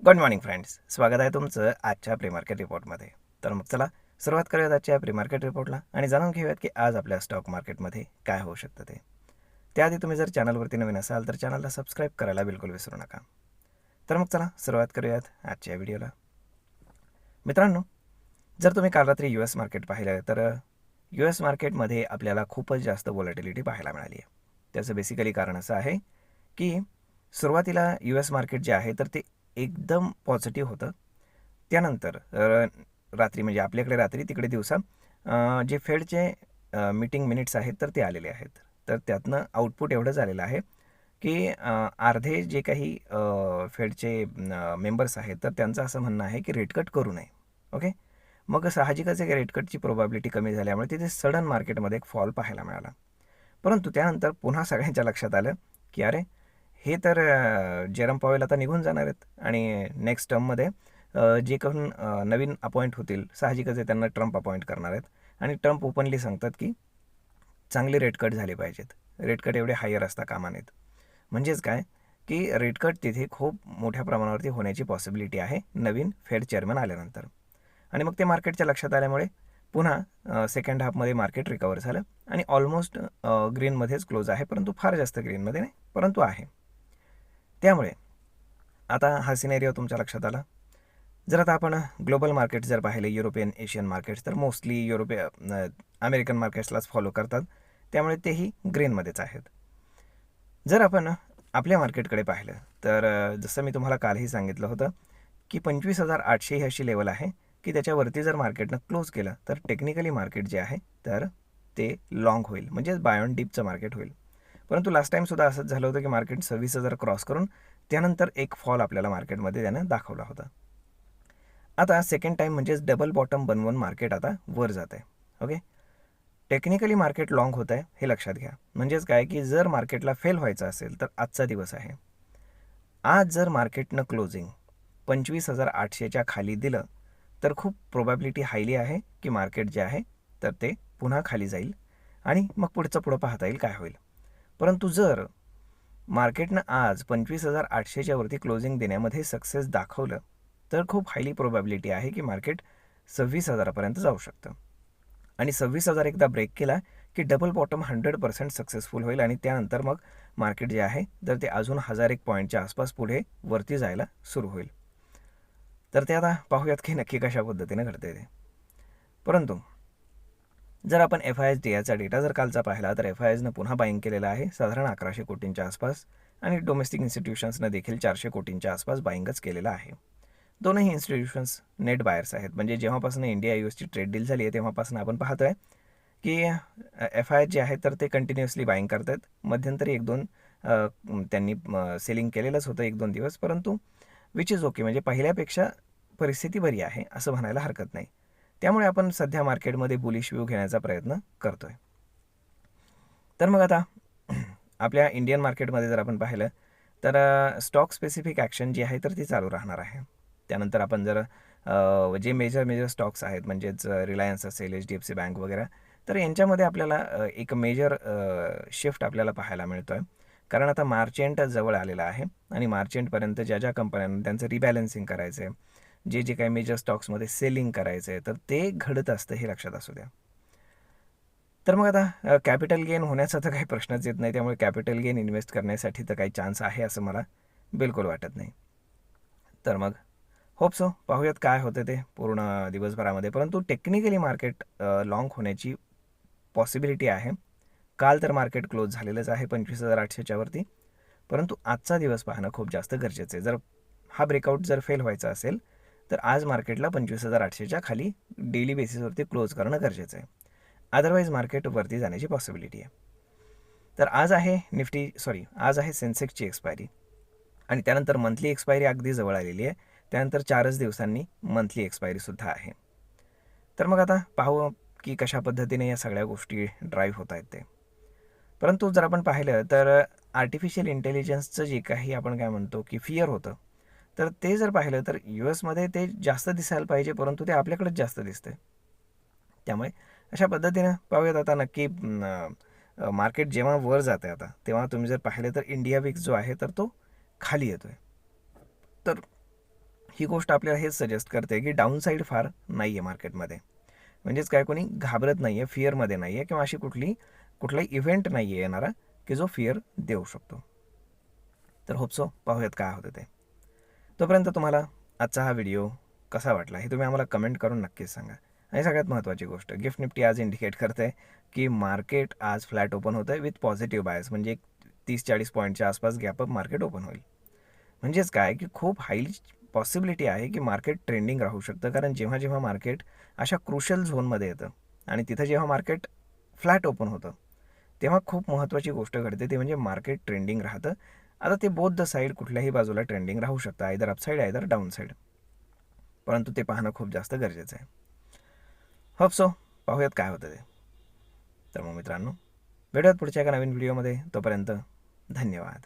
Good morning friends, स्वागत आहे तुमचं आजच्या प्री मार्केट रिपोर्टमध्ये. तर मग चला सुरुवात करूयात आजच्या प्री मार्केट रिपोर्टला आणि जाणून घेऊयात की आज आपल्या स्टॉक मार्केटमध्ये काय होऊ शकतं ते. त्याआधी तुम्ही जर चॅनलवरती नवीन असाल तर चॅनलला सबस्क्राईब करायला बिलकुल विसरू नका. तर मग चला सुरुवात करूयात आजच्या व्हिडिओला. मित्रांनो, जर तुम्ही काल रात्री US मार्केट पाहिलं तर US मार्केटमध्ये आपल्याला खूपच जास्त व्हॉलॅटिलिटी पाहायला मिळाली आहे. त्याचं बेसिकली कारण असं आहे की सुरुवातीला US मार्केट जे आहे तर ते एकदम पॉझिटिव्ह होतं. त्यानंतर रात्री म्हणजे आपल्याकडे रात्री तिकडे दिवसा जे फेडचे मीटिंग मिनिट्स आहेत तर ते आलेले आहेत. तर त्यातनं आउटपुट एवढं झालेलं आहे की अर्धे जे काही फेडचे मेंबर्स आहेत तर त्यांचं असं म्हणणं आहे की रेट कट करू नये. ओके, मग साहजिकच आहे रेट कटची प्रोबॅबिलिटी कमी झाल्यामुळे तिथे सडन मार्केटमध्ये एक फॉल पाहायला मिळाला. परंतु त्यानंतर पुन्हा सगळ्यांच्या लक्षात आलं की अरे, हे तर जेरम पॉवेल आता निघून जाणार आहेत आणि नेक्स्ट टर्ममध्ये जे कोण नवीन अपॉइंट होतील साहजिकच आहे त्यांना ट्रम्प अपॉइंट करणार आहेत आणि ट्रम्प ओपनली सांगतात की चांगले रेट कट झाले पाहिजेत. रेट कट एवढे हायर असता कामा नयेत. म्हणजेच काय की रेट कट तिथे खूप मोठ्या प्रमाणावरती होण्याची पॉसिबिलिटी आहे नवीन फेड चेअरमन आल्यानंतर. आणि मग ते मार्केटच्या लक्षात आल्यामुळे पुन्हा सेकंड हाफमध्ये मार्केट रिकवर झालं आणि ऑलमोस्ट ग्रीनमध्येच क्लोज आहे, परंतु फार जास्त ग्रीनमध्ये नाही, परंतु आहे. त्यामुळे आता हा सिनेरिओ तुमच्या लक्षात आला. जर आता आपण ग्लोबल मार्केट जर पाहिले, युरोपियन एशियन मार्केट्स तर मोस्टली अमेरिकन मार्केट्सलाच फॉलो करतात, त्यामुळे तेही ग्रीनमध्येच आहेत. जर आपण आपल्या मार्केटकडे पाहिलं तर जसं मी तुम्हाला कालही सांगितलं होतं की 25,800 ही अशी लेवल आहे की त्याच्यावरती जर मार्केटनं क्लोज केलं तर टेक्निकली मार्केट जे आहे तर ते लाँग होईल, म्हणजेच बाय ऑन डिपचं मार्केट होईल. परंतु लास्ट टाईमसुद्धा असंच झालं होतं की मार्केट 26,000 क्रॉस करून त्यानंतर एक फॉल आपल्याला मार्केटमध्ये त्यानं दाखवला होता. आता सेकंड टाईम म्हणजेच डबल बॉटम बनवून मार्केट आता वर जात आहे. ओके, टेक्निकली मार्केट लाँग होत आहे हे लक्षात घ्या. म्हणजेच काय की जर मार्केटला फेल व्हायचं असेल तर आजचा दिवस आहे. आज जर मार्केटनं क्लोजिंग 25,800च्या खाली दिलं तर खूप प्रोबॅबिलिटी हायली आहे की मार्केट जे आहे तर ते पुन्हा खाली जाईल आणि मग पुढं पाहता येईल काय होईल. परंतु जर मार्केटनं आज 25,800च्या वरती क्लोजिंग देण्यामध्ये सक्सेस दाखवलं तर खूप हायली प्रोबॅबिलिटी आहे की मार्केट 26,000पर्यंत जाऊ शकतं आणि 26,000 एकदा ब्रेक केला की डबल बॉटम 100% सक्सेसफुल होईल आणि त्यानंतर मग मार्केट जे आहे तर ते अजून 1,001 पॉईंटच्या आसपास पुढे वरती जायला सुरू होईल. तर ते आता पाहूयात की नक्की कशा पद्धतीने घडते ते. परंतु जर आपण FIS-DIचा डेटा जर कालचा पाहिला तर FISनं पुन्हा बाईंग केलेलं आहे साधारण 1100 कोटींच्या आसपास आणि डोमेस्टिक इन्स्टिट्यूशन्सनं देखील 400 कोटींच्या आसपास बाईंगच केलेलं आहे. दोनही इन्स्टिट्यूशन्स नेट बायर्स आहेत. म्हणजे जेव्हापासून इंडिया USची ट्रेड डील झाली आहे तेव्हापासून आपण पाहतोय की FIS जे आहे तर ते कंटिन्युअसली बाईंग करतात. मध्यंतरी 1-2 त्यांनी सेलिंग केलेलंच होतं 1-2 दिवस, परंतु विच इज ओके, म्हणजे पहिल्यापेक्षा परिस्थिती बरी आहे असं म्हणायला हरकत नाही. त्यामुळे आपण सध्या मार्केटमध्ये बुलिश व्ह्यू घेण्याचा प्रयत्न करतोय. तर मग आता आपल्या इंडियन मार्केटमध्ये जर आपण पाहिलं तर स्टॉक स्पेसिफिक ॲक्शन जी आहे तर ती चालू राहणार आहे. त्यानंतर आपण जर जे मेजर स्टॉक्स आहेत म्हणजेच रिलायन्स असेल, HDFC बँक वगैरे, तर यांच्यामध्ये आपल्याला एक मेजर शिफ्ट आपल्याला पाहायला मिळतो आहे. कारण आता मार्च एंड जवळ आलेला आहे आणि मार्च एंडपर्यंत ज्या ज्या कंपन्यांना त्यांचं रिबॅलन्सिंग करायचं आहे, जे काही मेजर स्टॉक्समध्ये सेलिंग करायचं आहे तर ते घडत असतं हे लक्षात असू द्या. तर मग आता कॅपिटल गेन होण्याचा तर काही प्रश्नच येत नाही, त्यामुळे कॅपिटल गेन इन्व्हेस्ट करण्यासाठी तर काही चान्स आहे असं मला बिलकुल वाटत नाही. तर मग होप सो पाहूयात काय होतं ते पूर्ण दिवसभरामध्ये. परंतु टेक्निकली मार्केट लाँग होण्याची पॉसिबिलिटी आहे. काल तर मार्केट क्लोज झालेलंच आहे 25,800च्या वरती, परंतु आजचा दिवस पाहणं खूप जास्त गरजेचं आहे. जर हा ब्रेकआउट जर फेल व्हायचा असेल तर आज मार्केटला 25,800च्या खाली डेली बेसिसवरती क्लोज करणं गरजेचं आहे. अदरवाईज मार्केट वरती जाण्याची पॉसिबिलिटी आहे. तर आज आहे सेन्सेक्सची एक्सपायरी आणि त्यानंतर मंथली एक्सपायरी अगदी जवळ आलेली आहे. त्यानंतर 4च दिवसांनी मंथली एक्सपायरीसुद्धा आहे. तर मग आता पाहू की कशा पद्धतीने या सगळ्या गोष्टी ड्राईव्ह होत आहेत ते. परंतु जर आपण पाहिलं तर आर्टिफिशियल इंटेलिजन्सचं जे काही आपण काय म्हणतो की फिअर होतं, तर ते जर पाहिलं तर US ते जास्त दिसायला पाहिजे, परंतु ते आपल्याकडेच जास्त दिसतंय. त्यामुळे अशा पद्धतीनं पाहूयात आता नक्की मार्केट जेव्हा वर जाते आता तेव्हा तुम्ही जर पाहिलं तर इंडिया विक्स जो आहे तर तो खाली येतोय. तर ही गोष्ट आपल्याला हेच सजेस्ट करते की डाऊन साईड फार नाही आहे मार्केटमध्ये. म्हणजेच काय, कोणी घाबरत नाही आहे, फिअरमध्ये नाही आहे, किंवा अशी कुठलाही इव्हेंट नाही आहे येणारा की जो फिअर देऊ शकतो. तर होप सो पाहूयात काय होतं ते. तोपर्यंत तुम्हाला आजचा हा व्हिडिओ कसा वाटला हे तुम्ही आम्हाला कमेंट करून नक्कीच सांगा. आणि सगळ्यात महत्त्वाची गोष्ट, गिफ्ट निफ्टी आज इंडिकेट करते की मार्केट आज फ्लॅट ओपन होतं आहे विथ पॉझिटिव्ह बायस, म्हणजे 30-40 पॉईंटच्या आसपास गॅपअप मार्केट ओपन होईल. म्हणजेच काय की खूप हायली पॉसिबिलिटी आहे की मार्केट ट्रेंडिंग राहू शकतं. कारण जेव्हा जेव्हा मार्केट अशा क्रुशल झोनमध्ये येतं आणि तिथं जेव्हा मार्केट फ्लॅट ओपन होतं तेव्हा खूप महत्त्वाची गोष्ट घडते, ते म्हणजे मार्केट ट्रेंडिंग राहतं. आता ते बोथ द साईड कुठल्याही बाजूला ट्रेंडिंग राहू शकतं, either upside either down side, परंतु ते पाहणं खूप जास्त गरजेचं आहे. होप सो पाहूयात काय होतं ते. तर मग मित्रांनो, भेटूयात पुढच्या एका नवीन व्हिडिओमध्ये. तोपर्यंत धन्यवाद.